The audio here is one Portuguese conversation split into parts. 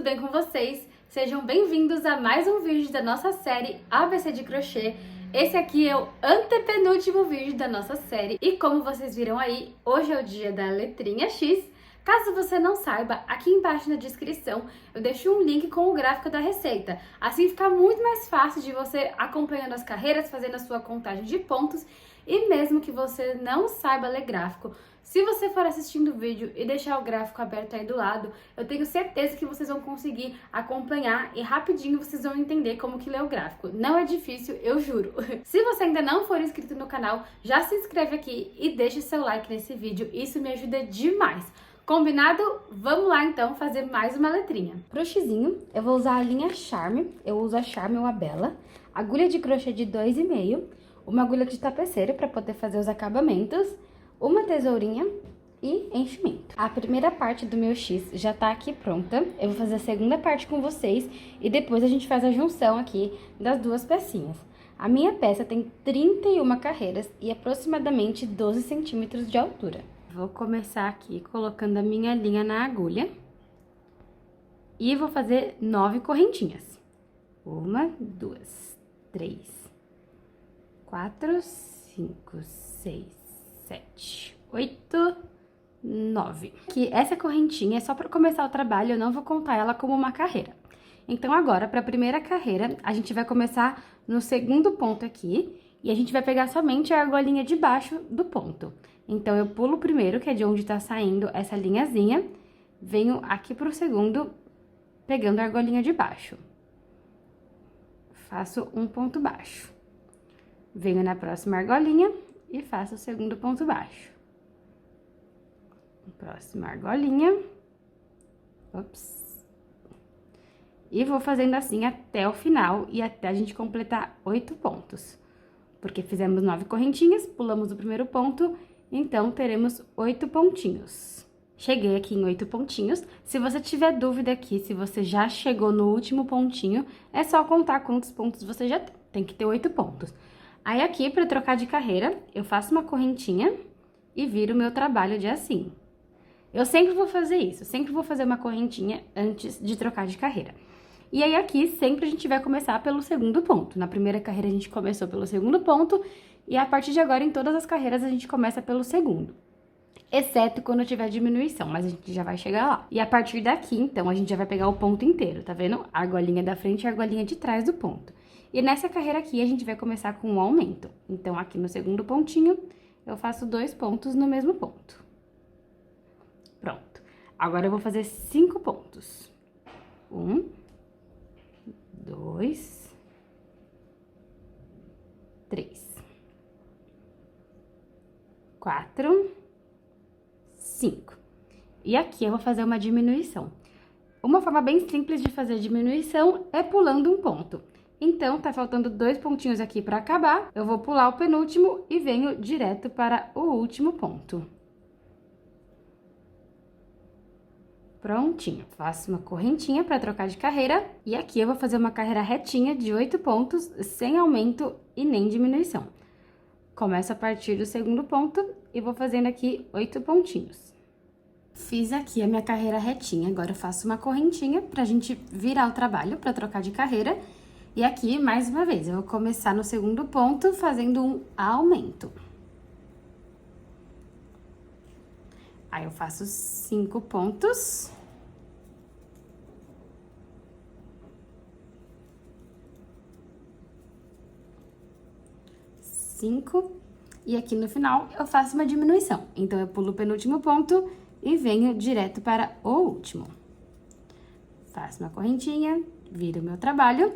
bem com vocês? Sejam bem-vindos a mais um vídeo da nossa série ABC de Crochê. Esse aqui é o antepenúltimo vídeo da nossa série e como vocês viram aí, hoje é o dia da letrinha X. Caso você não saiba, aqui embaixo na descrição eu deixo um link com o gráfico da receita. Assim fica muito mais fácil de você acompanhando as carreiras, fazendo a sua contagem de pontos. E mesmo que você não saiba ler gráfico, se você for assistindo o vídeo e deixar o gráfico aberto aí do lado, eu tenho certeza que vocês vão conseguir acompanhar e rapidinho vocês vão entender como que lê o gráfico. Não é difícil, eu juro. Se você ainda não for inscrito no canal, já se inscreve aqui e deixa seu like nesse vídeo, isso me ajuda demais. Combinado? Vamos lá então fazer mais uma letrinha. Pro xizinho, eu vou usar a linha Charme, eu uso a Charme ou a Bella, agulha de crochê de 2,5, uma agulha de tapeceiro para poder fazer os acabamentos, uma tesourinha e enchimento. A primeira parte do meu X já tá aqui pronta, eu vou fazer a segunda parte com vocês e depois a gente faz a junção aqui das duas pecinhas. A minha peça tem 31 carreiras e aproximadamente 12 centímetros de altura. Vou começar aqui colocando a minha linha na agulha e vou fazer 9 correntinhas. 1, 2, 3, 4, 5, 6, 7, 8, 9. Que essa correntinha é só para começar o trabalho, eu não vou contar ela como uma carreira. Então agora, para a primeira carreira, a gente vai começar no segundo ponto aqui e a gente vai pegar somente a argolinha de baixo do ponto. Então, eu pulo o primeiro, que é de onde tá saindo essa linhazinha, venho aqui pro segundo, pegando a argolinha de baixo. Faço um ponto baixo. Venho na próxima argolinha e faço o segundo ponto baixo. Próxima argolinha. Ops. E vou fazendo assim até o final e até a gente completar 8 pontos. Porque fizemos 9 correntinhas, pulamos o primeiro ponto. Então, teremos 8 pontinhos. Cheguei aqui em 8 pontinhos. Se você tiver dúvida aqui, se você já chegou no último pontinho, é só contar quantos pontos você já tem. Tem que ter 8 pontos. Aí, aqui, para trocar de carreira, eu faço uma correntinha e viro o meu trabalho de assim. Eu sempre vou fazer isso, sempre vou fazer uma correntinha antes de trocar de carreira. E aí, aqui, sempre a gente vai começar pelo segundo ponto. Na primeira carreira, a gente começou pelo segundo ponto. E a partir de agora, em todas as carreiras, a gente começa pelo segundo. Exceto quando tiver diminuição, mas a gente já vai chegar lá. E a partir daqui, então, a gente já vai pegar o ponto inteiro, tá vendo? A argolinha da frente e a argolinha de trás do ponto. E nessa carreira aqui, a gente vai começar com um aumento. Então, aqui no segundo pontinho, eu faço 2 pontos no mesmo ponto. Pronto. Agora, eu vou fazer 5 pontos. 1, 2, 3. 4, 5. E aqui eu vou fazer uma diminuição. Uma forma bem simples de fazer diminuição é pulando um ponto. Então, tá faltando 2 pontinhos aqui para acabar. Eu vou pular o penúltimo e venho direto para o último ponto. Prontinho. Faço uma correntinha para trocar de carreira. E aqui eu vou fazer uma carreira retinha de 8 pontos, sem aumento e nem diminuição. Começo a partir do segundo ponto e vou fazendo aqui 8 pontinhos. Fiz aqui a minha carreira retinha, agora eu faço uma correntinha pra gente virar o trabalho, pra trocar de carreira. E aqui, mais uma vez, eu vou começar no segundo ponto fazendo um aumento. Aí, eu faço 5 pontos. E aqui no final eu faço uma diminuição. Então, eu pulo o penúltimo ponto e venho direto para o último. Faço uma correntinha, viro o meu trabalho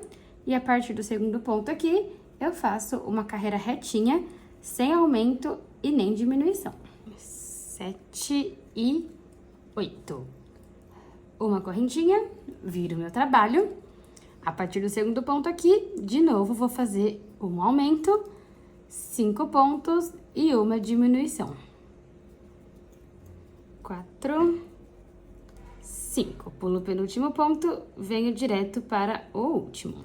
e a partir do segundo ponto aqui, eu faço uma carreira retinha, sem aumento e nem diminuição. 7 e 8. Uma correntinha, viro o meu trabalho. A partir do segundo ponto aqui, de novo, vou fazer um aumento, 5 pontos e uma diminuição. 4, 5. Pulo o penúltimo ponto, venho direto para o último.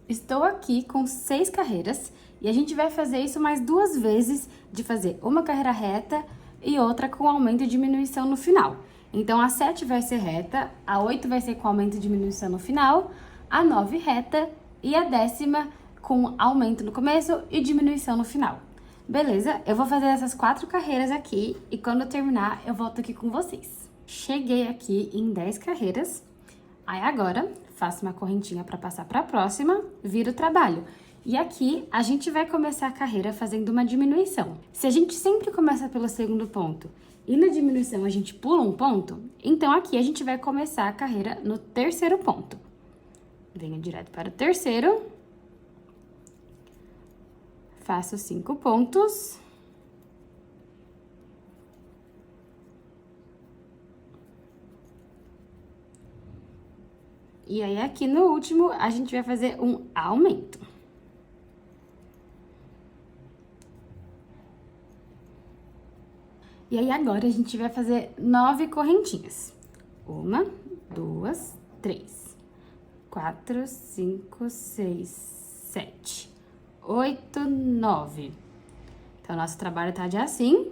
Estou aqui com 6 carreiras e a gente vai fazer isso mais 2 vezes, de fazer uma carreira reta e outra com aumento e diminuição no final. Então, a 7 vai ser reta, a 8 vai ser com aumento e diminuição no final, a 9 reta e a 10ª com aumento no começo e diminuição no final. Beleza? Eu vou fazer essas 4 carreiras aqui e quando eu terminar, eu volto aqui com vocês. Cheguei aqui em 10 carreiras, aí agora faço uma correntinha para passar para a próxima, viro o trabalho. E aqui a gente vai começar a carreira fazendo uma diminuição. Se a gente sempre começa pelo segundo ponto e na diminuição a gente pula um ponto, então aqui a gente vai começar a carreira no terceiro ponto. Venho direto para o terceiro. Faço 5 pontos. E aí, aqui no último, a gente vai fazer um aumento. E aí, agora, a gente vai fazer 9 correntinhas. 1, 2, 3, 4, 5, 6, 7, 8, 9. Então, nosso trabalho tá de assim.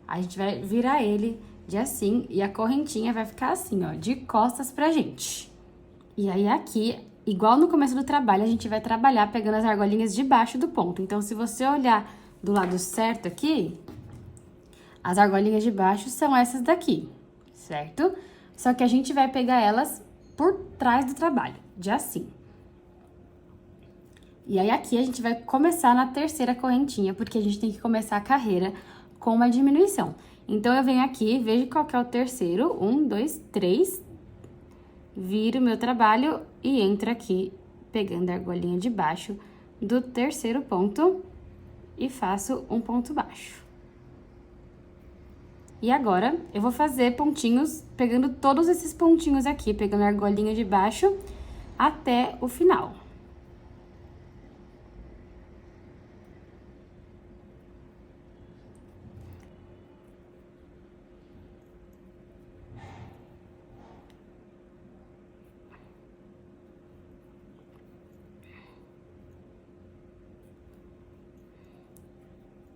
A gente vai virar ele de assim e a correntinha vai ficar assim, ó, de costas pra gente. E aí, aqui, igual no começo do trabalho, a gente vai trabalhar pegando as argolinhas de baixo do ponto. Então, se você olhar do lado certo aqui, as argolinhas de baixo são essas daqui, certo? Só que a gente vai pegar elas por trás do trabalho, de assim. E aí, aqui, a gente vai começar na terceira correntinha, porque a gente tem que começar a carreira com uma diminuição. Então, eu venho aqui, vejo qual que é o terceiro, 1, 2, 3, viro meu trabalho e entro aqui, pegando a argolinha de baixo do terceiro ponto e faço um ponto baixo. E agora, eu vou fazer pontinhos, pegando todos esses pontinhos aqui, pegando a argolinha de baixo até o final.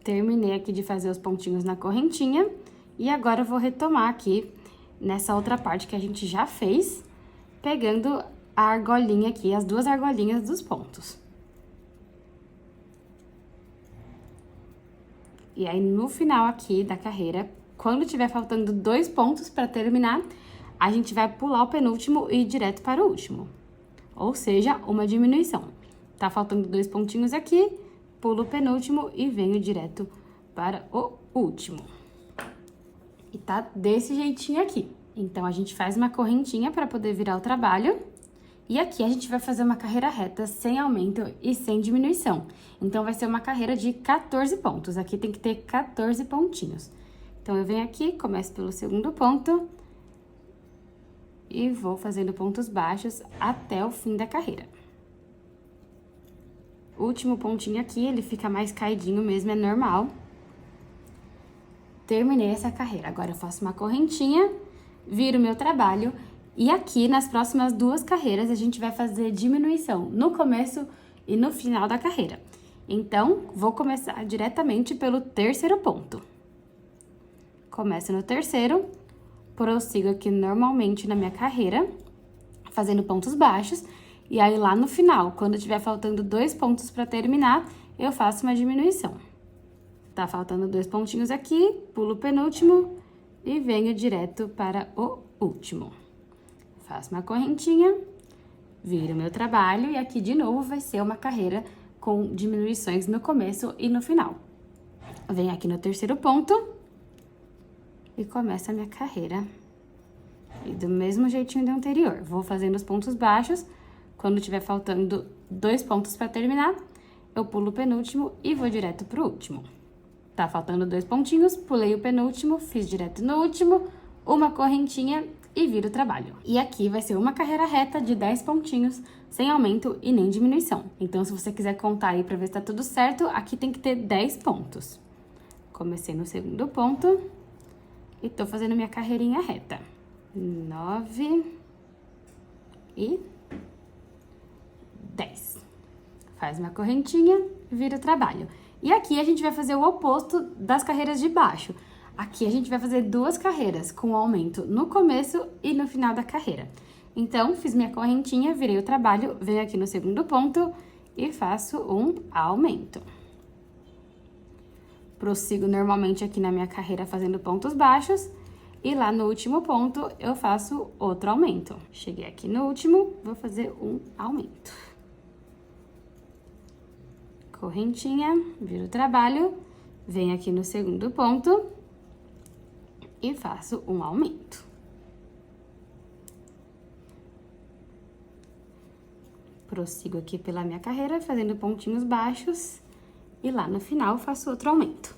Terminei aqui de fazer os pontinhos na correntinha. E agora eu vou retomar aqui nessa outra parte que a gente já fez, pegando a argolinha aqui, as 2 argolinhas dos pontos. E aí, no final aqui da carreira, quando tiver faltando 2 pontos para terminar, a gente vai pular o penúltimo e ir direto para o último. Ou seja, uma diminuição. Tá faltando 2 pontinhos aqui, pulo o penúltimo e venho direto para o último. E tá desse jeitinho aqui. Então, a gente faz uma correntinha para poder virar o trabalho. E aqui a gente vai fazer uma carreira reta sem aumento e sem diminuição. Então, vai ser uma carreira de 14 pontos. Aqui tem que ter 14 pontinhos. Então, eu venho aqui, começo pelo segundo ponto. E vou fazendo pontos baixos até o fim da carreira. O último pontinho aqui, ele fica mais caidinho mesmo, é normal. Terminei essa carreira. Agora eu faço uma correntinha, viro meu trabalho e aqui nas próximas 2 carreiras a gente vai fazer diminuição no começo e no final da carreira. Então, vou começar diretamente pelo terceiro ponto. Começo no terceiro, prossigo aqui normalmente na minha carreira, fazendo pontos baixos. E aí, lá no final, quando tiver faltando 2 pontos para terminar, eu faço uma diminuição. Tá faltando 2 pontinhos aqui, pulo o penúltimo e venho direto para o último. Faço uma correntinha, viro meu trabalho e aqui de novo vai ser uma carreira com diminuições no começo e no final. Venho aqui no terceiro ponto e começo a minha carreira. E do mesmo jeitinho do anterior, vou fazendo os pontos baixos. Quando tiver faltando 2 pontos para terminar, eu pulo o penúltimo e vou direto pro último. Tá faltando 2 pontinhos, pulei o penúltimo, fiz direto no último, uma correntinha e viro o trabalho. E aqui vai ser uma carreira reta de 10 pontinhos, sem aumento e nem diminuição. Então, se você quiser contar aí pra ver se tá tudo certo, aqui tem que ter 10 pontos. Comecei no segundo ponto e tô fazendo minha carreirinha reta. 9 e 10. Faz uma correntinha, vira o trabalho. E aqui a gente vai fazer o oposto das carreiras de baixo. Aqui a gente vai fazer 2 carreiras com aumento no começo e no final da carreira. Então, fiz minha correntinha, virei o trabalho, venho aqui no segundo ponto e faço um aumento. Prossigo normalmente aqui na minha carreira fazendo pontos baixos e lá no último ponto eu faço outro aumento. Cheguei aqui no último, vou fazer um aumento. Correntinha, viro o trabalho, venho aqui no segundo ponto e faço um aumento. Prossigo aqui pela minha carreira, fazendo pontinhos baixos, e lá no final faço outro aumento.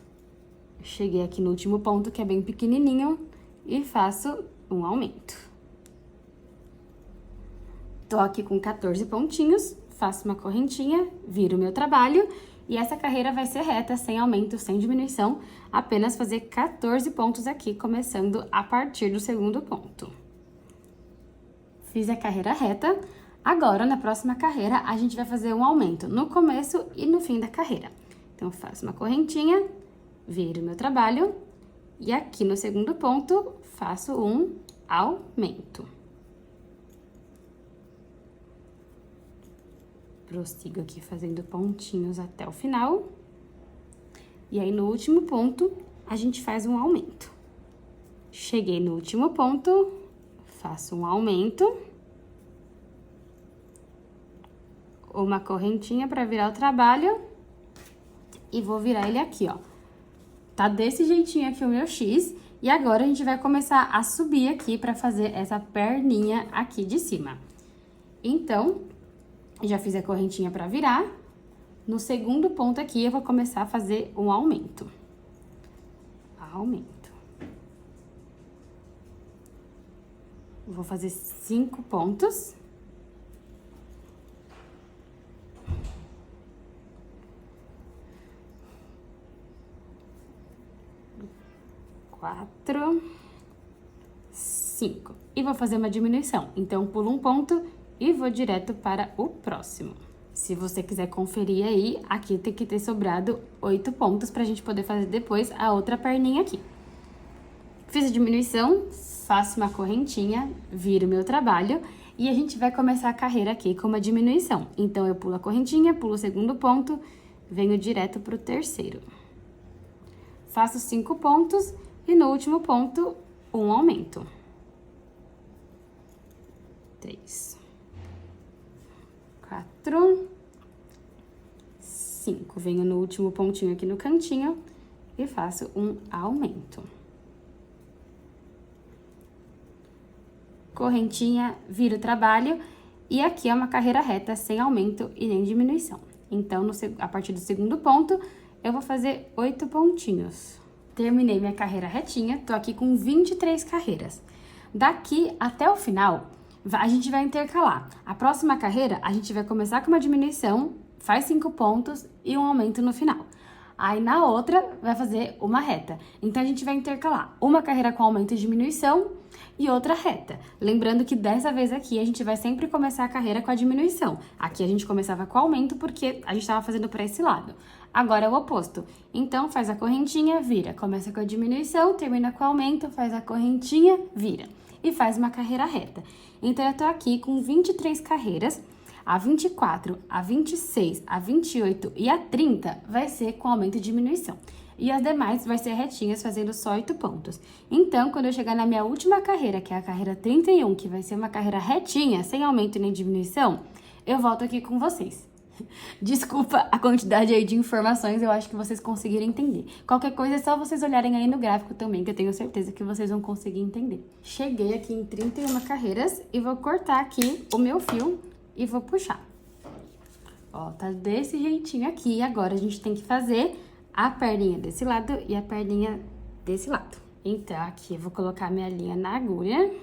Cheguei aqui no último ponto, que é bem pequenininho, e faço um aumento. Tô aqui com 14 pontinhos, faço uma correntinha, viro o meu trabalho, e essa carreira vai ser reta, sem aumento, sem diminuição, apenas fazer 14 pontos aqui, começando a partir do segundo ponto. Fiz a carreira reta, agora na próxima carreira a gente vai fazer um aumento no começo e no fim da carreira. Então, eu faço uma correntinha, viro o meu trabalho, e aqui no segundo ponto, faço um aumento. Prossigo aqui fazendo pontinhos até o final. E aí, no último ponto, a gente faz um aumento. Cheguei no último ponto, faço um aumento. Uma correntinha para virar o trabalho. E vou virar ele aqui, ó. Tá desse jeitinho aqui o meu X. E agora, a gente vai começar a subir aqui para fazer essa perninha aqui de cima. Então, já fiz a correntinha para virar. No segundo ponto aqui, eu vou começar a fazer um aumento. Aumento. Vou fazer 5 pontos. Quatro, 5. E vou fazer uma diminuição. Então, pulo um ponto e vou direto para o próximo. Se você quiser conferir aí, aqui tem que ter sobrado 8 pontos pra gente poder fazer depois a outra perninha aqui. Fiz a diminuição, faço uma correntinha, viro meu trabalho e a gente vai começar a carreira aqui com uma diminuição. Então, eu pulo a correntinha, pulo o segundo ponto, venho direto pro terceiro. Faço 5 pontos e no último ponto, um aumento. 3, 4, 5. Venho no último pontinho aqui no cantinho e faço um aumento. Correntinha, viro o trabalho e aqui é uma carreira reta sem aumento e nem diminuição. Então, a partir do segundo ponto, eu vou fazer 8 pontinhos. Terminei minha carreira retinha, tô aqui com 23 carreiras. Daqui até o final, a gente vai intercalar. A próxima carreira, a gente vai começar com uma diminuição, faz 5 pontos e um aumento no final. Aí, na outra, vai fazer uma reta. Então, a gente vai intercalar uma carreira com aumento e diminuição e outra reta. Lembrando que dessa vez aqui, a gente vai sempre começar a carreira com a diminuição. Aqui, a gente começava com aumento porque a gente estava fazendo para esse lado. Agora é o oposto. Então, faz a correntinha, vira. Começa com a diminuição, termina com o aumento, faz a correntinha, vira. E faz uma carreira reta. Então, eu tô aqui com 23 carreiras. A 24, a 26, a 28 e a 30 vai ser com aumento e diminuição. E as demais vai ser retinhas, fazendo só 8 pontos. Então, quando eu chegar na minha última carreira, que é a carreira 31, que vai ser uma carreira retinha, sem aumento nem diminuição, eu volto aqui com vocês. Desculpa a quantidade aí de informações, eu acho que vocês conseguiram entender. Qualquer coisa é só vocês olharem aí no gráfico também, que eu tenho certeza que vocês vão conseguir entender. Cheguei aqui em 31 carreiras e vou cortar aqui o meu fio e vou puxar. Ó, tá desse jeitinho aqui. Agora, a gente tem que fazer a perninha desse lado e a perninha desse lado. Então, aqui eu vou colocar minha linha na agulha.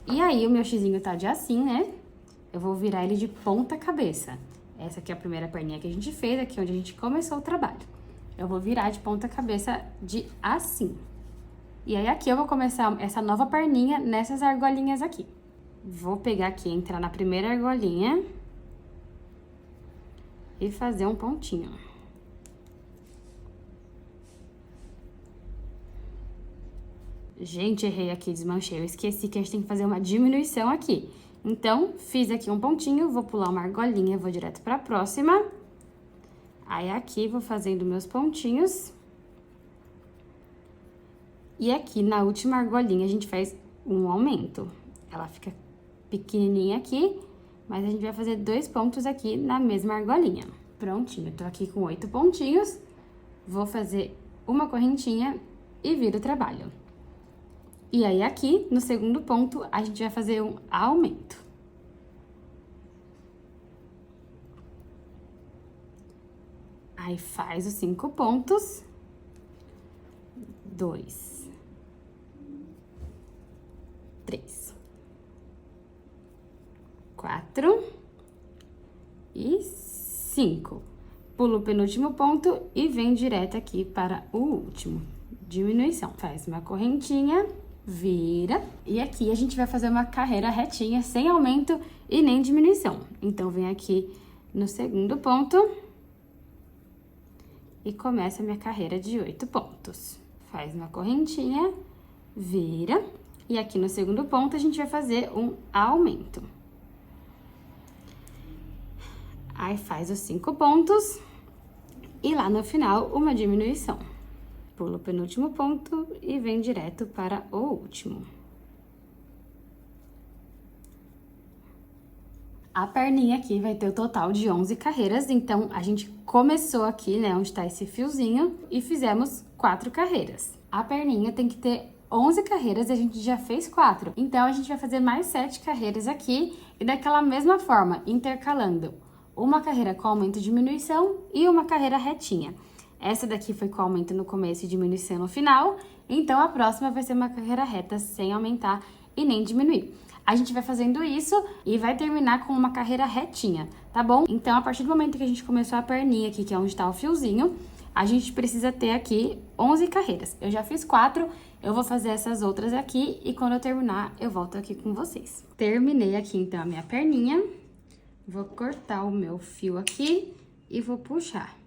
E aí, o meu xizinho tá de assim, né? Eu vou virar ele de ponta cabeça. Essa aqui é a primeira perninha que a gente fez, aqui onde a gente começou o trabalho. Eu vou virar de ponta cabeça de assim. E aí, aqui eu vou começar essa nova perninha nessas argolinhas aqui. Vou pegar aqui, entrar na primeira argolinha e fazer um pontinho. Gente, errei aqui, desmanchei. Eu esqueci que a gente tem que fazer uma diminuição aqui. Então, fiz aqui um pontinho, vou pular uma argolinha, vou direto pra próxima. Aí, aqui, vou fazendo meus pontinhos. E aqui, na última argolinha, a gente faz um aumento. Ela fica pequenininha aqui, mas a gente vai fazer 2 pontos aqui na mesma argolinha. Prontinho, tô aqui com 8 pontinhos. Vou fazer uma correntinha e viro o trabalho. E aí, aqui, no segundo ponto, a gente vai fazer um aumento. Aí, faz os 5 pontos. 2, 3, 4 e 5. Pulo o penúltimo ponto e vem direto aqui para o último. Diminuição. Faz uma correntinha, vira. E aqui a gente vai fazer uma carreira retinha, sem aumento e nem diminuição. Então, vem aqui no segundo ponto e começa a minha carreira de 8 pontos. Faz uma correntinha, vira. E aqui no segundo ponto, a gente vai fazer um aumento. Aí, faz os 5 pontos. E lá no final, uma diminuição. Pula o penúltimo ponto e vem direto para o último. A perninha aqui vai ter o total de 11 carreiras, então a gente começou aqui, né, onde tá esse fiozinho, e fizemos 4 carreiras. A perninha tem que ter 11 carreiras e a gente já fez 4. Então, a gente vai fazer mais 7 carreiras aqui e daquela mesma forma, intercalando uma carreira com aumento e diminuição e uma carreira retinha. Essa daqui foi com aumento no começo e diminuição no final, então a próxima vai ser uma carreira reta sem aumentar e nem diminuir. A gente vai fazendo isso e vai terminar com uma carreira retinha, tá bom? Então, a partir do momento que a gente começou a perninha aqui, que é onde tá o fiozinho, a gente precisa ter aqui 11 carreiras. Eu já fiz 4, eu vou fazer essas outras aqui e quando eu terminar, eu volto aqui com vocês. Terminei aqui, então, a minha perninha. Vou cortar o meu fio aqui e vou puxar.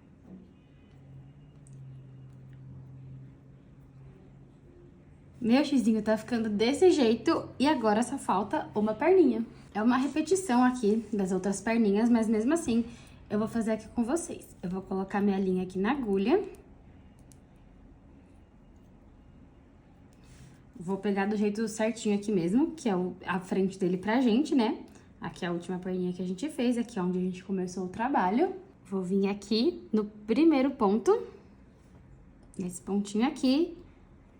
Meu xizinho tá ficando desse jeito e agora só falta uma perninha. É uma repetição aqui das outras perninhas, mas mesmo assim, eu vou fazer aqui com vocês. Eu vou colocar minha linha aqui na agulha. Vou pegar do jeito certinho aqui mesmo, que é a frente dele pra gente, né? Aqui é a última perninha que a gente fez, aqui é onde a gente começou o trabalho. Vou vir aqui no primeiro ponto, nesse pontinho aqui,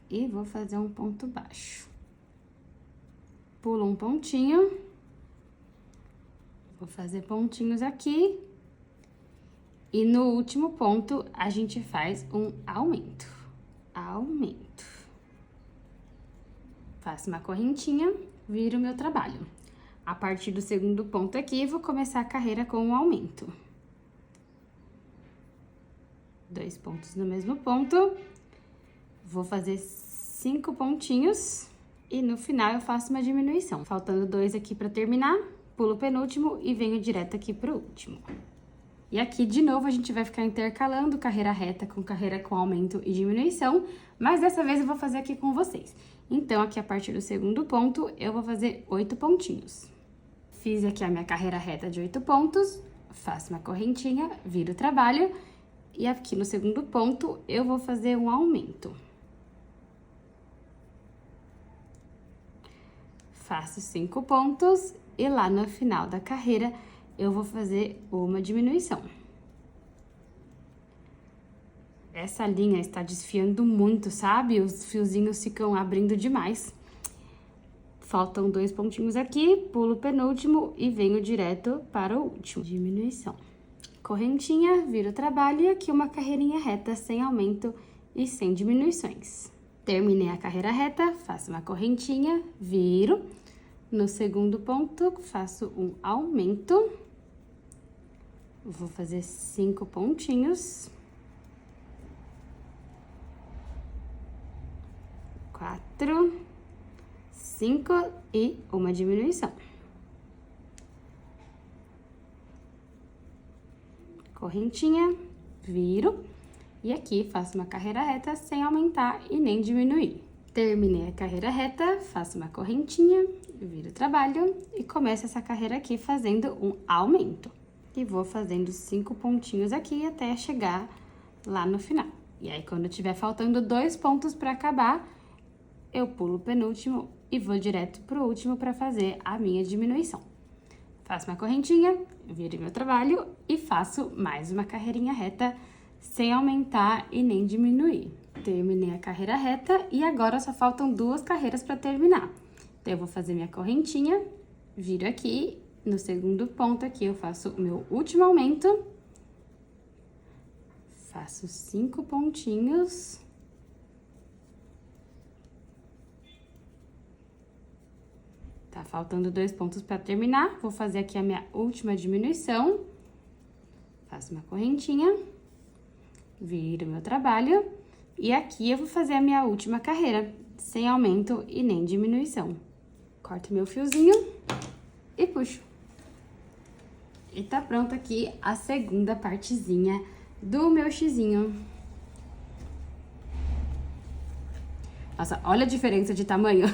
e vou fazer um ponto baixo. Pulo um pontinho. Vou fazer pontinhos aqui. E no último ponto, a gente faz um aumento. Aumento. Faço uma correntinha, viro o meu trabalho. A partir do segundo ponto aqui, vou começar a carreira com um aumento. 2 pontos no mesmo ponto. Vou fazer 5 pontinhos e no final eu faço uma diminuição. Faltando 2 aqui para terminar, pulo o penúltimo e venho direto aqui pro último. E aqui, de novo, a gente vai ficar intercalando carreira reta com carreira com aumento e diminuição, mas dessa vez eu vou fazer aqui com vocês. Então, aqui a partir do segundo ponto, eu vou fazer 8 pontinhos. Fiz aqui a minha carreira reta de 8 pontos, faço uma correntinha, viro o trabalho, e aqui no segundo ponto, eu vou fazer um aumento. Faço 5 pontos, e lá no final da carreira, eu vou fazer uma diminuição. Essa linha está desfiando muito, sabe? Os fiozinhos ficam abrindo demais. Faltam 2 pontinhos aqui, pulo o penúltimo e venho direto para o último. Diminuição. Correntinha, viro o trabalho e aqui uma carreirinha reta sem aumento e sem diminuições. Terminei a carreira reta, faço uma correntinha, viro. No segundo ponto, faço um aumento. Vou fazer 5 pontinhos. 4, 5 e uma diminuição. Correntinha, viro. E aqui faço uma carreira reta sem aumentar e nem diminuir. Terminei a carreira reta, faço uma correntinha, viro o trabalho e começo essa carreira aqui fazendo um aumento. E vou fazendo 5 pontinhos aqui até chegar lá no final. E aí, quando tiver faltando 2 pontos para acabar, eu pulo o penúltimo e vou direto pro último para fazer a minha diminuição. Faço uma correntinha, viro meu trabalho e faço mais uma carreirinha reta sem aumentar e nem diminuir. Terminei a carreira reta e agora só faltam 2 carreiras para terminar. Então, eu vou fazer minha correntinha, viro aqui, no segundo ponto aqui eu faço o meu último aumento, faço 5 pontinhos. Tá faltando 2 pontos para terminar, vou fazer aqui a minha última diminuição, faço uma correntinha, viro meu trabalho. E aqui eu vou fazer a minha última carreira, sem aumento e nem diminuição. Corto meu fiozinho e puxo. E tá pronto aqui a segunda partezinha do meu xizinho. Nossa, olha a diferença de tamanho,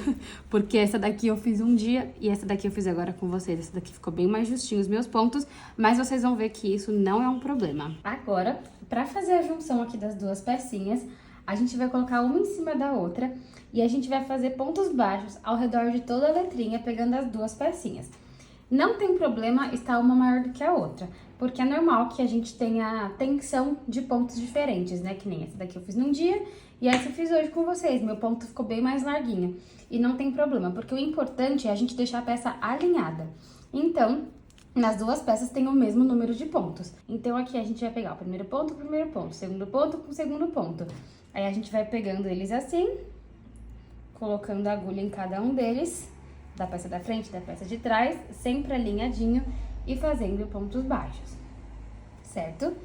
porque essa daqui eu fiz um dia e essa daqui eu fiz agora com vocês. Essa daqui ficou bem mais justinho os meus pontos, mas vocês vão ver que isso não é um problema. Agora, pra fazer a junção aqui das 2 pecinhas, a gente vai colocar uma em cima da outra e a gente vai fazer pontos baixos ao redor de toda a letrinha, pegando as 2 pecinhas. Não tem problema estar uma maior do que a outra, porque é normal que a gente tenha tensão de pontos diferentes, né? Que nem essa daqui eu fiz num dia e essa eu fiz hoje com vocês. Meu ponto ficou bem mais larguinho e não tem problema, porque o importante é a gente deixar a peça alinhada. Então, nas 2 peças tem o mesmo número de pontos. Então, aqui a gente vai pegar o primeiro ponto com o primeiro ponto, segundo ponto com o segundo ponto. Aí, a gente vai pegando eles assim, colocando a agulha em cada um deles, da peça da frente, da peça de trás, sempre alinhadinho e fazendo pontos baixos, certo?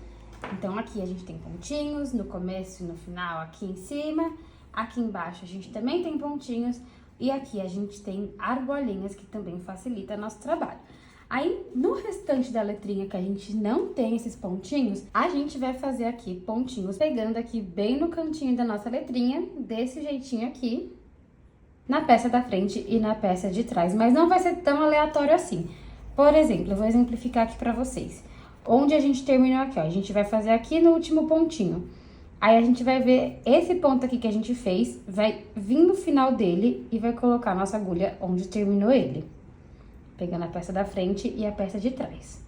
Então, aqui a gente tem pontinhos, no começo e no final, aqui em cima. Aqui embaixo a gente também tem pontinhos e aqui a gente tem argolinhas, que também facilita nosso trabalho. Aí, no restante da letrinha que a gente não tem esses pontinhos, a gente vai fazer aqui pontinhos, pegando aqui bem no cantinho da nossa letrinha, desse jeitinho aqui, na peça da frente e na peça de trás. Mas não vai ser tão aleatório assim. Por exemplo, eu vou exemplificar aqui pra vocês. Onde a gente terminou aqui, ó, a gente vai fazer aqui no último pontinho. Aí, a gente vai ver esse ponto aqui que a gente fez, vai vir no final dele e vai colocar a nossa agulha onde terminou ele, pegando a peça da frente e a peça de trás.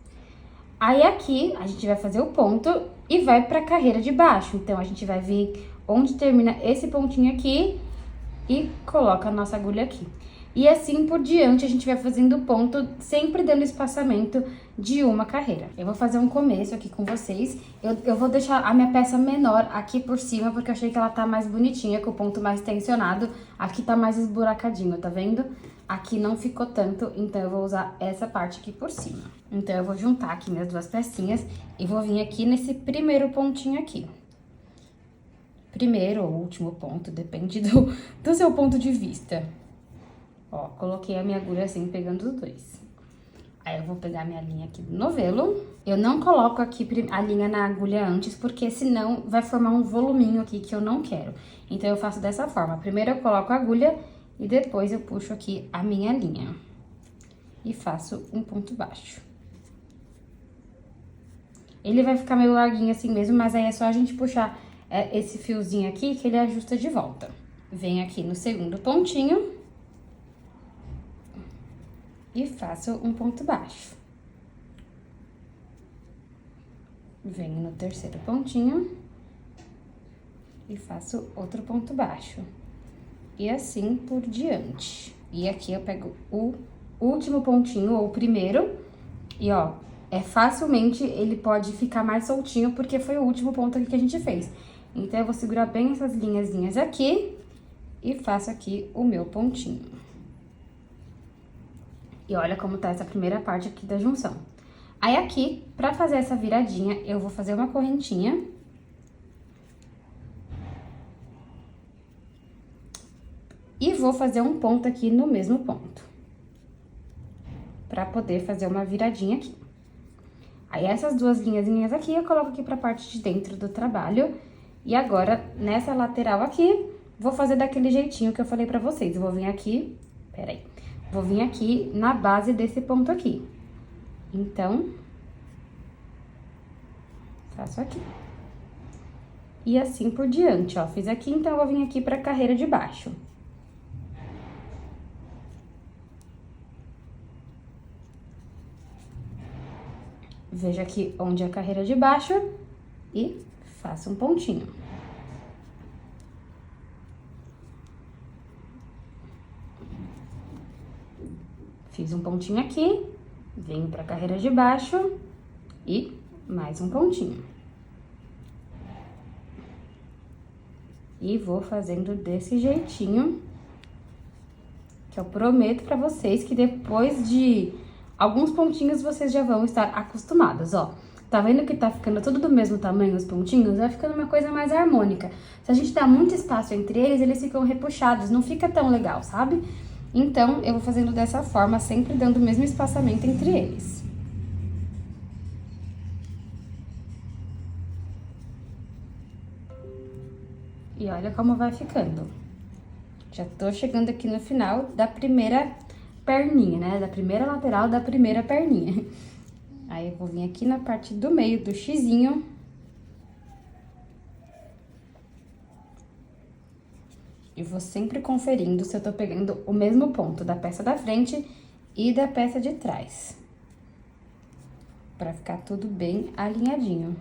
Aí, aqui, a gente vai fazer o ponto e vai pra carreira de baixo. Então, a gente vai vir onde termina esse pontinho aqui e coloca a nossa agulha aqui. E assim por diante, a gente vai fazendo ponto, sempre dando espaçamento de uma carreira. Eu vou fazer um começo aqui com vocês. Eu vou deixar a minha peça menor aqui por cima, porque eu achei que ela tá mais bonitinha, com o ponto mais tensionado. Aqui tá mais esburacadinho, tá vendo? Aqui não ficou tanto, então eu vou usar essa parte aqui por cima. Então, eu vou juntar aqui minhas 2 pecinhas e vou vir aqui nesse primeiro pontinho aqui. Primeiro ou último ponto, depende do seu ponto de vista. Ó, coloquei a minha agulha assim, pegando os 2. Aí, eu vou pegar minha linha aqui do novelo. Eu não coloco aqui a linha na agulha antes, porque senão vai formar um voluminho aqui que eu não quero. Então, eu faço dessa forma. Primeiro, eu coloco a agulha e depois eu puxo aqui a minha linha. E faço um ponto baixo. Ele vai ficar meio larguinho assim mesmo, mas aí é só a gente puxar esse fiozinho aqui que ele ajusta de volta. Venho aqui no segundo pontinho e faço um ponto baixo. Venho no terceiro pontinho e faço outro ponto baixo. E assim por diante. E aqui eu pego o último pontinho, ou o primeiro, e ó, facilmente ele pode ficar mais soltinho, porque foi o último ponto aqui que a gente fez. Então, eu vou segurar bem essas linhazinhas aqui e faço aqui o meu pontinho. E olha como tá essa primeira parte aqui da junção. Aí, aqui, pra fazer essa viradinha, eu vou fazer uma correntinha. E vou fazer um ponto aqui no mesmo ponto. Pra poder fazer uma viradinha aqui. Aí, essas 2 linhazinhas aqui, eu coloco aqui pra parte de dentro do trabalho. E agora, nessa lateral aqui, vou fazer daquele jeitinho que eu falei pra vocês. Eu vou vir aqui, peraí, vou vir aqui na base desse ponto aqui. Então, faço aqui. E assim por diante, ó. Fiz aqui, então eu vou vir aqui pra carreira de baixo. Vejo aqui onde é a carreira de baixo e faço um pontinho. Fiz um pontinho aqui, venho pra carreira de baixo e mais um pontinho. E vou fazendo desse jeitinho, que eu prometo pra vocês que depois de alguns pontinhos vocês já vão estar acostumados, ó. Tá vendo que tá ficando tudo do mesmo tamanho os pontinhos? Vai ficando uma coisa mais harmônica. Se a gente dá muito espaço entre eles, eles ficam repuxados, não fica tão legal, sabe? Então, eu vou fazendo dessa forma, sempre dando o mesmo espaçamento entre eles. E olha como vai ficando. Já tô chegando aqui no final da primeira perninha, né? Da primeira lateral da primeira perninha. Aí, eu vou vir aqui na parte do meio do xizinho. E vou sempre conferindo se eu tô pegando o mesmo ponto da peça da frente e da peça de trás. Pra ficar tudo bem alinhadinho.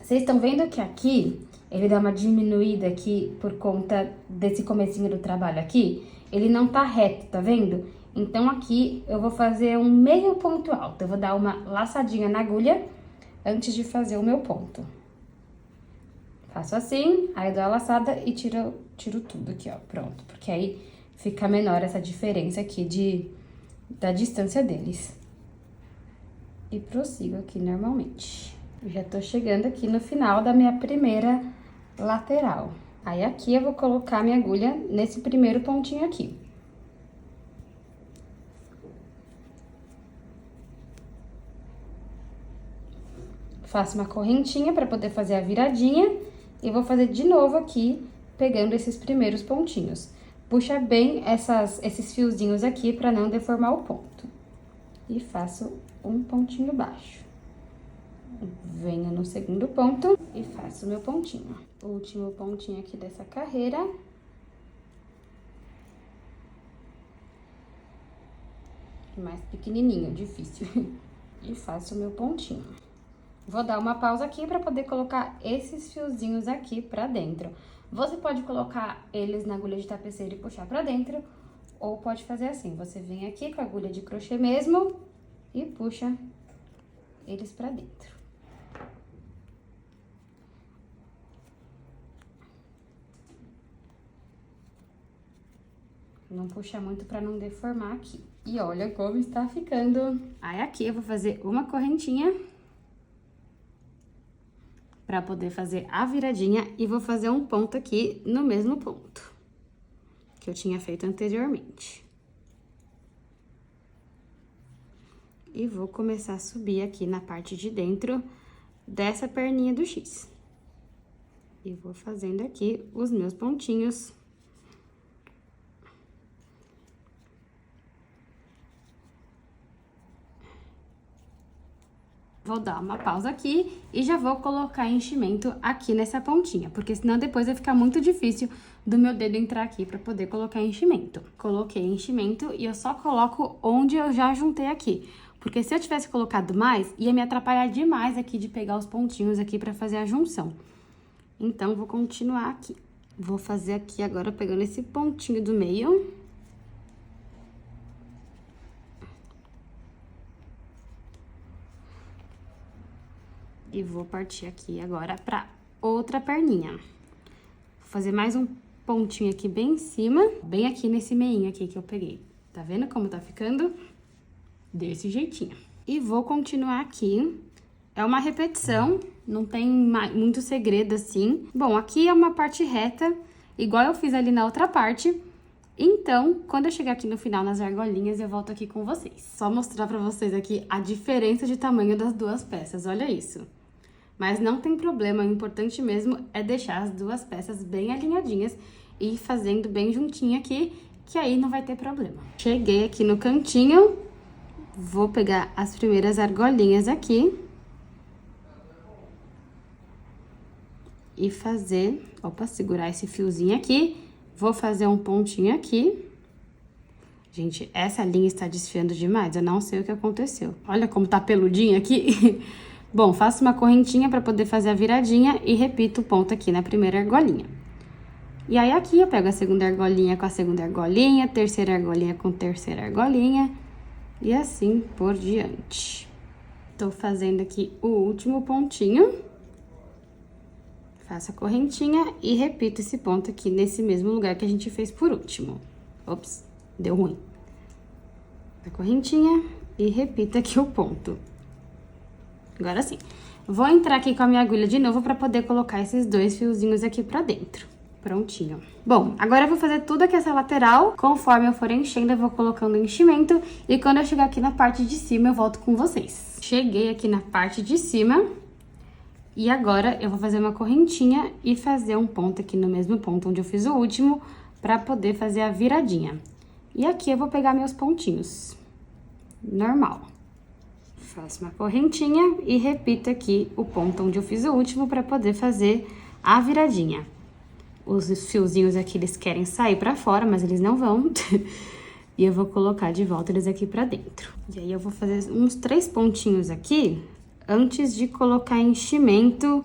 Vocês estão vendo que aqui, ele dá uma diminuída aqui por conta desse comecinho do trabalho aqui? Ele não tá reto, tá vendo? Então, aqui eu vou fazer um meio ponto alto. Eu vou dar uma laçadinha na agulha antes de fazer o meu ponto. Faço assim, aí dou a laçada e tiro tudo aqui, ó, pronto. Porque aí fica menor essa diferença aqui da distância deles. E prossigo aqui normalmente. Já tô chegando aqui no final da minha primeira lateral. Aí, aqui eu vou colocar minha agulha nesse primeiro pontinho aqui. Faço uma correntinha pra poder fazer a viradinha e vou fazer de novo aqui, pegando esses primeiros pontinhos. Puxa bem esses fiozinhos aqui pra não deformar o ponto. E faço um pontinho baixo. Venho no segundo ponto e faço meu pontinho. Último pontinho aqui dessa carreira. Mais pequenininho, difícil. E faço meu pontinho. Vou dar uma pausa aqui pra poder colocar esses fiozinhos aqui pra dentro. Você pode colocar eles na agulha de tapeceira e puxar pra dentro, ou pode fazer assim. Você vem aqui com a agulha de crochê mesmo e puxa eles pra dentro. Não puxa muito pra não deformar aqui. E olha como está ficando. Aí, aqui eu vou fazer uma correntinha pra poder fazer a viradinha e vou fazer um ponto aqui no mesmo ponto que eu tinha feito anteriormente. E vou começar a subir aqui na parte de dentro dessa perninha do X. E vou fazendo aqui os meus pontinhos. Vou dar uma pausa aqui e já vou colocar enchimento aqui nessa pontinha, porque senão depois vai ficar muito difícil do meu dedo entrar aqui pra poder colocar enchimento. Coloquei enchimento e eu só coloco onde eu já juntei aqui, porque se eu tivesse colocado mais, ia me atrapalhar demais aqui de pegar os pontinhos aqui pra fazer a junção. Então, vou continuar aqui. Vou fazer aqui agora pegando esse pontinho do meio. E vou partir aqui agora pra outra perninha. Vou fazer mais um pontinho aqui bem em cima, bem aqui nesse meinho aqui que eu peguei. Tá vendo como tá ficando? Desse jeitinho. E vou continuar aqui. É uma repetição, não tem muito segredo assim. Bom, aqui é uma parte reta, igual eu fiz ali na outra parte. Então, quando eu chegar aqui no final nas argolinhas, eu volto aqui com vocês. Só mostrar pra vocês aqui a diferença de tamanho das duas peças, olha isso. Mas não tem problema, o importante mesmo é deixar as duas peças bem alinhadinhas e ir fazendo bem juntinho aqui, que aí não vai ter problema. Cheguei aqui no cantinho, vou pegar as primeiras argolinhas aqui. E fazer, segurar esse fiozinho aqui, vou fazer um pontinho aqui. Gente, essa linha está desfiando demais, eu não sei o que aconteceu. Olha como tá peludinho aqui. Bom, faço uma correntinha para poder fazer a viradinha e repito o ponto aqui na primeira argolinha. E aí aqui eu pego a segunda argolinha com a segunda argolinha, terceira argolinha com terceira argolinha e assim por diante. Tô fazendo aqui o último pontinho. Faço a correntinha e repito esse ponto aqui nesse mesmo lugar que a gente fez por último. Ops, deu ruim. A correntinha e repito aqui o ponto. Agora sim. Vou entrar aqui com a minha agulha de novo para poder colocar esses dois fiozinhos aqui pra dentro. Prontinho. Bom, agora eu vou fazer tudo aqui essa lateral. Conforme eu for enchendo, eu vou colocando enchimento. E quando eu chegar aqui na parte de cima, eu volto com vocês. Cheguei aqui na parte de cima. E agora, eu vou fazer uma correntinha e fazer um ponto aqui no mesmo ponto onde eu fiz o último, pra poder fazer a viradinha. E aqui eu vou pegar meus pontinhos. Normal. Faço uma correntinha e repito aqui o ponto onde eu fiz o último pra poder fazer a viradinha. Os fiozinhos aqui, eles querem sair pra fora, mas eles não vão. E eu vou colocar de volta eles aqui pra dentro. E aí, eu vou fazer uns 3 pontinhos aqui, antes de colocar enchimento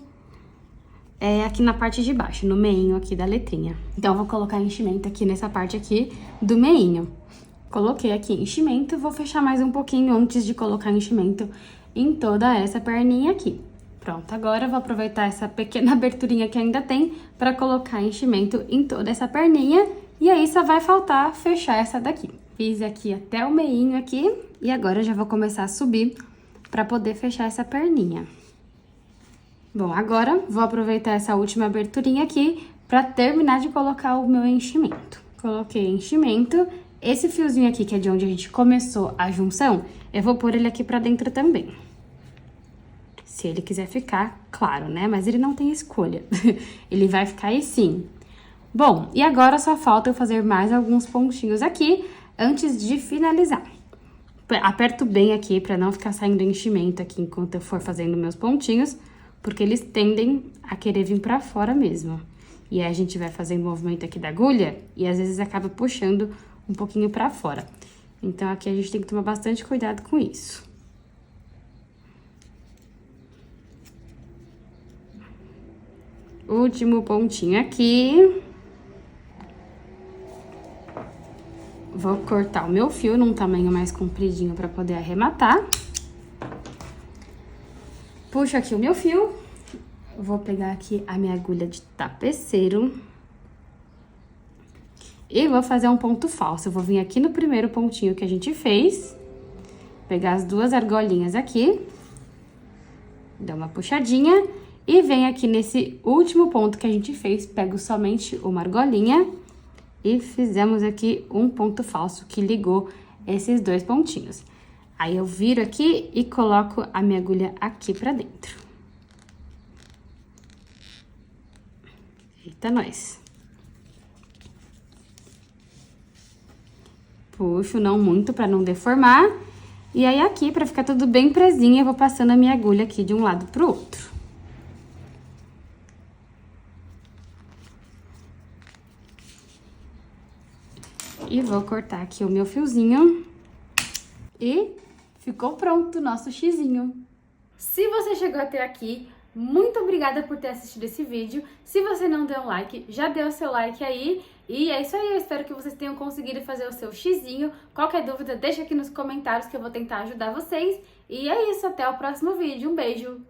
aqui na parte de baixo, no meinho aqui da letrinha. Então, eu vou colocar enchimento aqui nessa parte aqui do meinho. Coloquei aqui enchimento, vou fechar mais um pouquinho antes de colocar enchimento em toda essa perninha aqui. Pronto, agora eu vou aproveitar essa pequena aberturinha que ainda tem para colocar enchimento em toda essa perninha. E aí, só vai faltar fechar essa daqui. Fiz aqui até o meinho aqui e agora eu já vou começar a subir para poder fechar essa perninha. Bom, agora vou aproveitar essa última aberturinha aqui para terminar de colocar o meu enchimento. Coloquei enchimento, esse fiozinho aqui que é de onde a gente começou a junção, eu vou pôr ele aqui para dentro também. Se ele quiser ficar, claro, né? Mas ele não tem escolha, ele vai ficar aí sim. Bom, e agora só falta eu fazer mais alguns pontinhos aqui antes de finalizar. Aperto bem aqui pra não ficar saindo enchimento aqui enquanto eu for fazendo meus pontinhos, porque eles tendem a querer vir pra fora mesmo. E aí a gente vai fazendo o movimento aqui da agulha e às vezes acaba puxando um pouquinho pra fora. Então aqui a gente tem que tomar bastante cuidado com isso. Último pontinho aqui. Vou cortar o meu fio num tamanho mais compridinho para poder arrematar. Puxo aqui o meu fio. Vou pegar aqui a minha agulha de tapeceiro. E vou fazer um ponto falso. Eu vou vir aqui no primeiro pontinho que a gente fez. Pegar as duas argolinhas aqui. Dar uma puxadinha. E venho aqui nesse último ponto que a gente fez. Pego somente uma argolinha. E fizemos aqui um ponto falso que ligou esses dois pontinhos. Aí, eu viro aqui e coloco a minha agulha aqui pra dentro. Eita, nós! Puxo, não muito pra não deformar. E aí, aqui, pra ficar tudo bem presinho, eu vou passando a minha agulha aqui de um lado pro outro. E vou cortar aqui o meu fiozinho. E ficou pronto o nosso xizinho. Se você chegou até aqui, muito obrigada por ter assistido esse vídeo. Se você não deu um like, já dê o seu like aí. E é isso aí, eu espero que vocês tenham conseguido fazer o seu xizinho. Qualquer dúvida, deixa aqui nos comentários que eu vou tentar ajudar vocês. E é isso, até o próximo vídeo. Um beijo!